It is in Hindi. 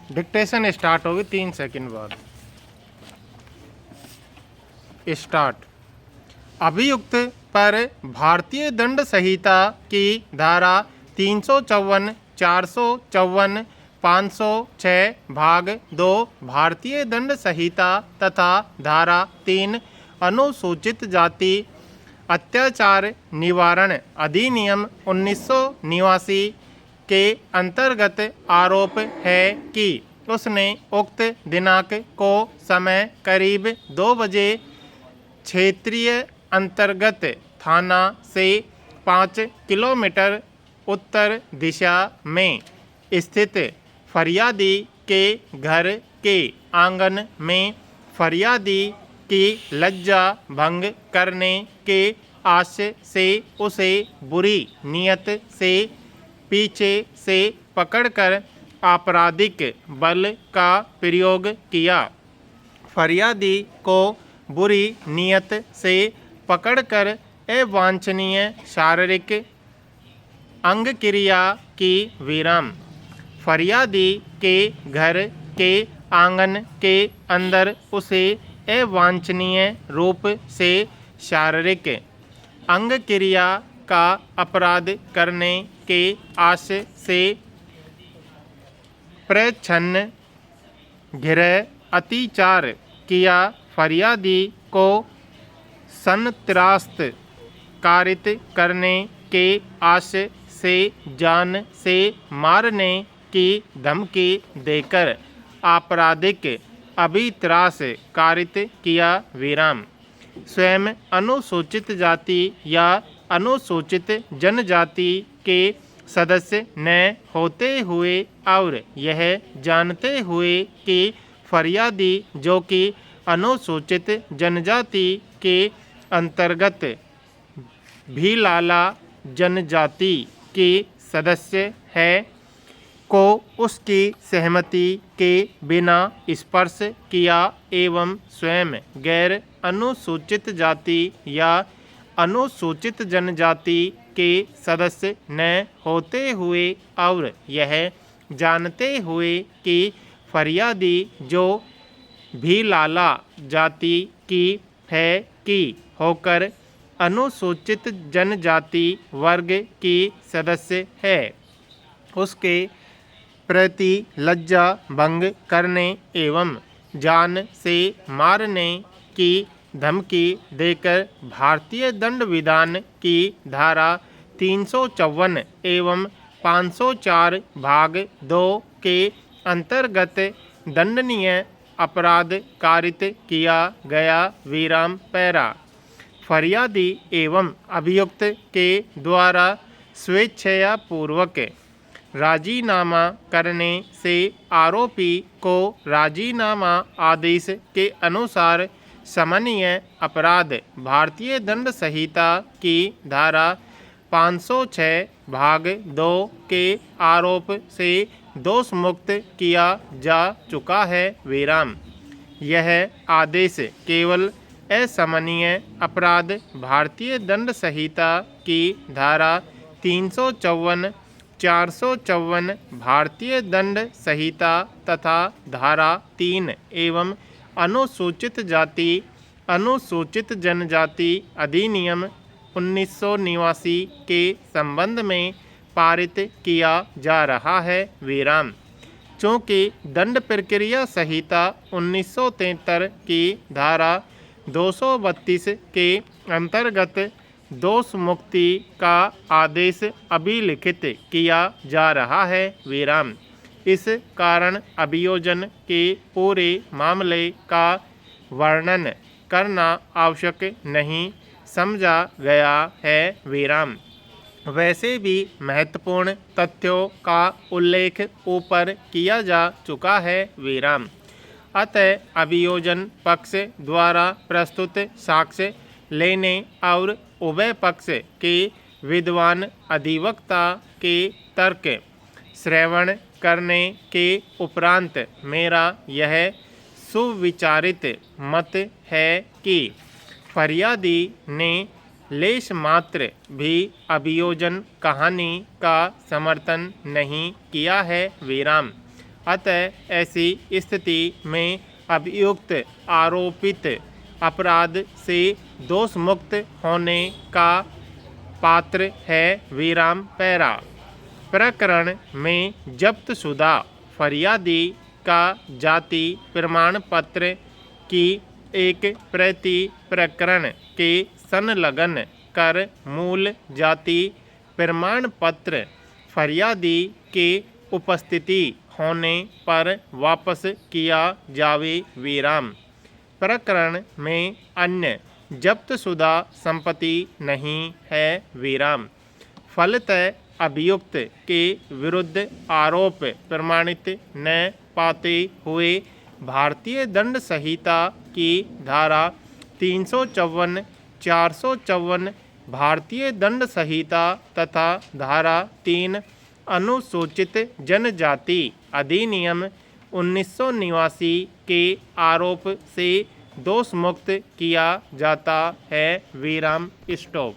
डिक्टेशन स्टार्ट होगी 3 सेकंड बाद। स्टार्ट। अभियुक्त पर भारतीय दंड संहिता की धारा 354, 454, 506 भाग 2, भारतीय दंड संहिता तथा धारा 3 अनुसूचित जाति अत्याचार निवारण अधिनियम 1989 के अंतर्गत आरोप है कि उसने उक्त दिनांक को समय करीब 2 बजे क्षेत्रीय अंतर्गत थाना से 5 किलोमीटर उत्तर दिशा में स्थित फरियादी के घर के आंगन में फरियादी की लज्जा भंग करने के आशय से उसे बुरी नियत से पीछे से पकड़कर आपराधिक बल का प्रयोग किया। फरियादी को बुरी नियत से पकड़कर अवांछनीय शारीरिक अंगक्रिया की विराम फरियादी के घर के आंगन के अंदर उसे अवांछनीय रूप से शारीरिक अंगक्रिया का अपराध करने के आशय से प्रच्छन्न गृह अत्याचार किया। फरियादी को संत्रास्त कारित करने के आशय से जान से मारने की धमकी देकर आपराधिक अभित्रास कारित किया। विराम स्वयं अनुसूचित जाति या अनुसूचित जनजाति के सदस्य न होते हुए और यह जानते हुए कि फरियादी जो कि अनुसूचित जनजाति के अंतर्गत भीलाला जनजाति की सदस्य है को उसकी सहमति के बिना स्पर्श किया एवं स्वयं गैर अनुसूचित जाति या अनुसूचित जनजाति के सदस्य न होते हुए और यह जानते हुए कि फरियादी जो भीलाला जाति की है की होकर अनुसूचित जनजाति वर्ग की सदस्य है उसके प्रति लज्जा भंग करने एवं जान से मारने की धमकी देकर भारतीय दंड विधान की धारा 354 एवं 504 भाग 2 के अंतर्गत दंडनीय अपराध कारित किया गया। विराम पैरा फरियादी एवं अभियुक्त के द्वारा स्वेच्छया पूर्वक राजीनामा करने से आरोपी को राजीनामा आदेश के अनुसार समन्वय अपराध भारतीय दंड संहिता की धारा 506 भाग 2 के आरोप से दोष मुक्त किया जा चुका है। विराम यह आदेश केवल असमन्वय अपराध भारतीय दंड संहिता की धारा 354, 454 भारतीय दंड संहिता तथा धारा 3 एवं अनुसूचित जाति अनुसूचित जनजाति अधिनियम 1989 के संबंध में पारित किया जा रहा है। विराम चूँकि दंड प्रक्रिया संहिता 1973 की धारा 232 के अंतर्गत दोष मुक्ति का आदेश अभिलिखित किया जा रहा है। विराम इस कारण अभियोजन के पूरे मामले का वर्णन करना आवश्यक नहीं समझा गया है। विराम वैसे भी महत्वपूर्ण तथ्यों का उल्लेख ऊपर किया जा चुका है। विराम अतः अभियोजन पक्ष द्वारा प्रस्तुत साक्ष्य लेने और उभय पक्ष के विद्वान अधिवक्ता के तर्क श्रवण करने के उपरांत मेरा यह सुविचारित मत है कि फरियादी ने लेश मात्र भी अभियोजन कहानी का समर्थन नहीं किया है। विराम अतः ऐसी स्थिति में अभियुक्त आरोपित अपराध से दोष मुक्त होने का पात्र है। विराम पैरा। प्रकरण में जब्तशुदा फरियादी का जाति प्रमाण पत्र की एक प्रति प्रकरण के संलग्न कर मूल जाति प्रमाण पत्र फरियादी के उपस्थिति होने पर वापस किया जावे। विराम। प्रकरण में अन्य जब्तशुदा संपत्ति नहीं है। विराम। फलतः अभियुक्त के विरुद्ध आरोप प्रमाणित न पाते हुए भारतीय दंड संहिता की धारा 354, 454 भारतीय दंड संहिता तथा धारा 3 अनुसूचित जनजाति अधिनियम 1989 के आरोप से दोष मुक्त किया जाता है। विराम। स्टॉप।